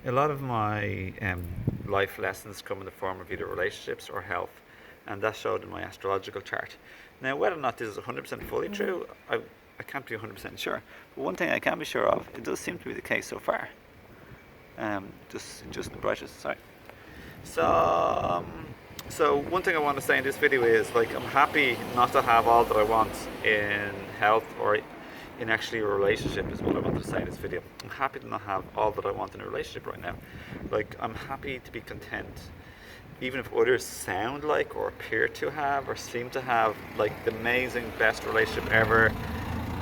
A lot of my life lessons come in the form of either relationships or health, and that's showed in my astrological chart. Now, whether or not this is 100% fully true, I can't be 100% sure. But one thing I can be sure of, it does seem to be the case so far. Just the brushes, sorry. So, so one thing I want to say in this video is like I'm happy not to have all that I want in health or in actually a relationship is what I want to say in this video. I'm happy to not have all that I want in a relationship right now. Like I'm happy to be content, even if others sound like or appear to have or seem to have like the amazing best relationship ever,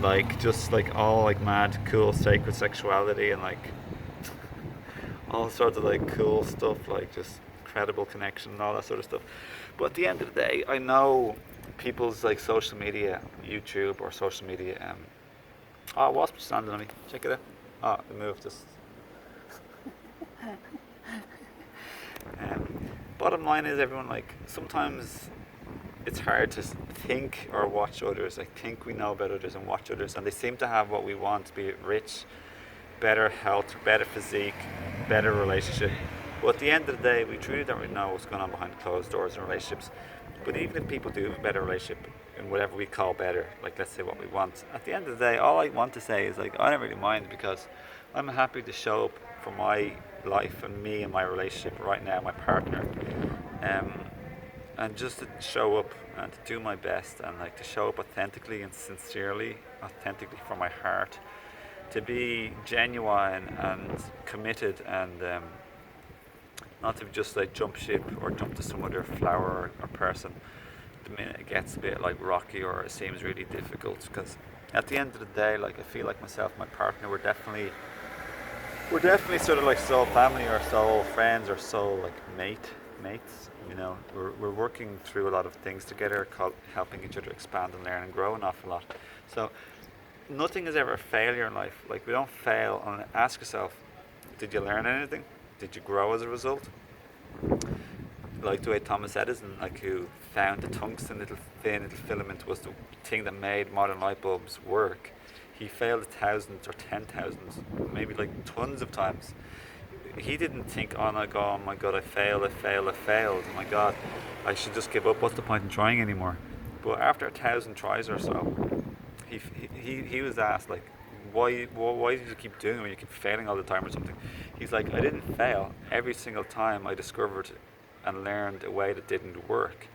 like just like all like mad cool sacred sexuality and like all sorts of like cool stuff, like just incredible connection and all that sort of stuff. But at the end of the day, I know people's like social media, YouTube or social media. Oh, wasp just landed on me. Check it out. Oh, it moved. Just. Bottom line is, everyone like sometimes it's hard to think or watch others. Like think we know about others and watch others, and they seem to have what we want, be it rich, better health, better physique, better relationship. But at the end of the day, we truly don't really know what's going on behind closed doors in relationships. But even if people do have a better relationship in whatever we call better, like let's say what we want, at the end of the day, all I want to say is like I don't really mind because I'm happy to show up for my life and me and my relationship right now, my partner, um, and just to show up and to do my best and like to show up authentically and sincerely, authentically from my heart, to be genuine and committed and not to just like jump ship or jump to some other flower or person the minute it gets a bit like rocky or it seems really difficult. Because at the end of the day, like I feel like myself and my partner, we're definitely sort of like soul family or soul friends or soul like mates. You know, we're working through a lot of things together, helping each other expand and learn and grow an awful lot. So nothing is ever a failure in life. Like we don't fail. And ask yourself, did you learn anything? Did you grow as a result? Like the way Thomas Edison, like who found the tungsten little thin little filament was the thing that made modern light bulbs work. He failed thousands or 10,000s, maybe like tons of times. He didn't think, oh my god, I failed, oh my god, I should just give up. What's the point in trying anymore? But after 1,000 tries or so, he was asked like, why did you keep doing it when you keep failing all the time or something? He's like, I didn't fail. Every single time I discovered and learned a way that didn't work.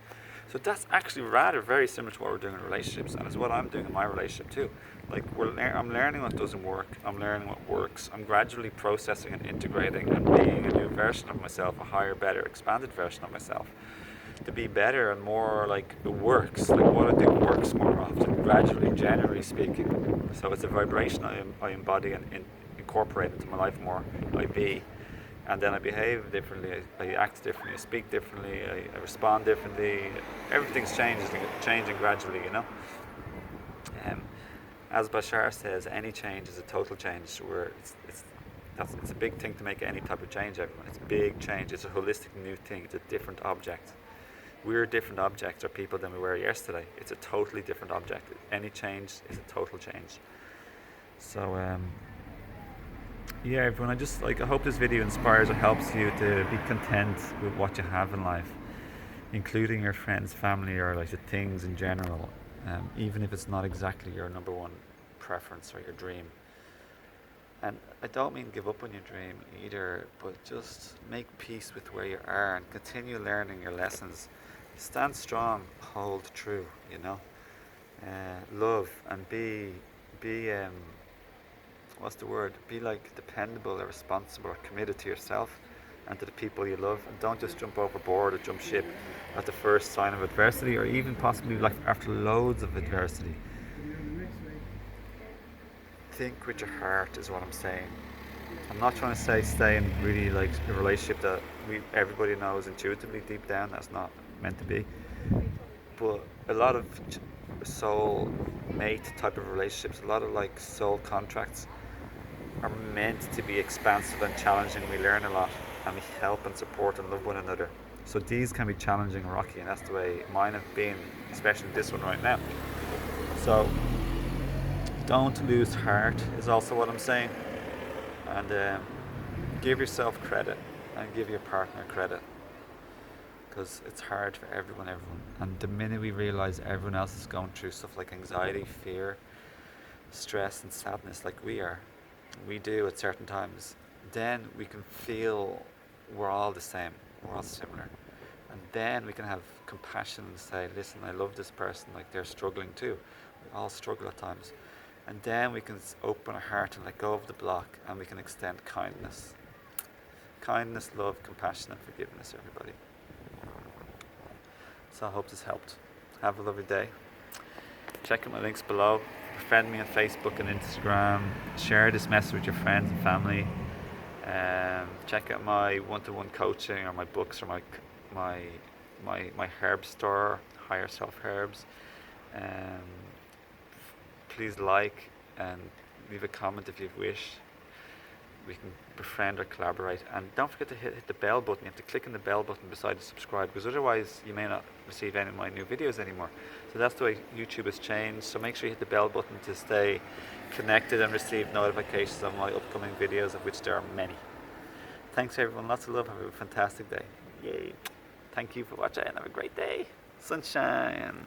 So that's actually rather very similar to what we're doing in relationships, and it's what I'm doing in my relationship too. Like I'm learning what doesn't work. I'm learning what works. I'm gradually processing and integrating and being a new version of myself, a higher, better, expanded version of myself, to be better and more like it works. Like what I do works more often, gradually, generally speaking. So it's a vibration I embody and incorporate into my life more. I be. And then I behave differently, I act differently, I speak differently, I respond differently. Everything's changing gradually, you know. Um, as Bashar says, any change is a total change. Where it's a big thing to make any type of change. Everyone, it's a big change. It's a holistic new thing. It's a different object. We're different objects or people than we were yesterday. It's a totally different object. Any change is a total change. So. Yeah, everyone, I hope this video inspires or helps you to be content with what you have in life, including your friends, family, or like the things in general, even if it's not exactly your number one preference or your dream. And I don't mean give up on your dream either, but just make peace with where you are and continue learning your lessons. Stand strong, hold true, you know. Love and be what's the word? Be like dependable or responsible or committed to yourself and to the people you love, and don't just jump overboard or jump ship at the first sign of adversity or even possibly like after loads of adversity. Think with your heart is what I'm saying. I'm not trying to say stay in really like a relationship that everybody knows intuitively deep down that's not meant to be. But a lot of soul mate type of relationships, a lot of like soul contracts are meant to be expansive and challenging. We learn a lot and we help and support and love one another. So these can be challenging and rocky, and that's the way mine have been, especially this one right now. So don't lose heart is also what I'm saying. And give yourself credit and give your partner credit, because it's hard for everyone. And the minute we realize everyone else is going through stuff like anxiety, fear, stress and sadness like we do at certain times, then we can feel we're all the same, we're all similar. And then we can have compassion and say, listen, I love this person, like they're struggling too. We all struggle at times. And then we can open our heart and let go of the block, and we can extend kindness. Kindness, love, compassion and forgiveness, everybody. So I hope this helped. Have a lovely day. Check out my links below. Friend me on Facebook and Instagram. Share this message with your friends and family. Check out my one-to-one coaching or my books or my herb store, Higher Self Herbs. Please like and leave a comment if you wish. We can befriend or collaborate, and don't forget to hit the bell button. You have to click on the bell button beside the subscribe, because otherwise you may not receive any of my new videos anymore. So that's the way YouTube has changed. So make sure you hit the bell button to stay connected and receive notifications on my upcoming videos, of which there are many. Thanks everyone, lots of love, have a fantastic day. Yay. Thank you for watching, have a great day. Sunshine.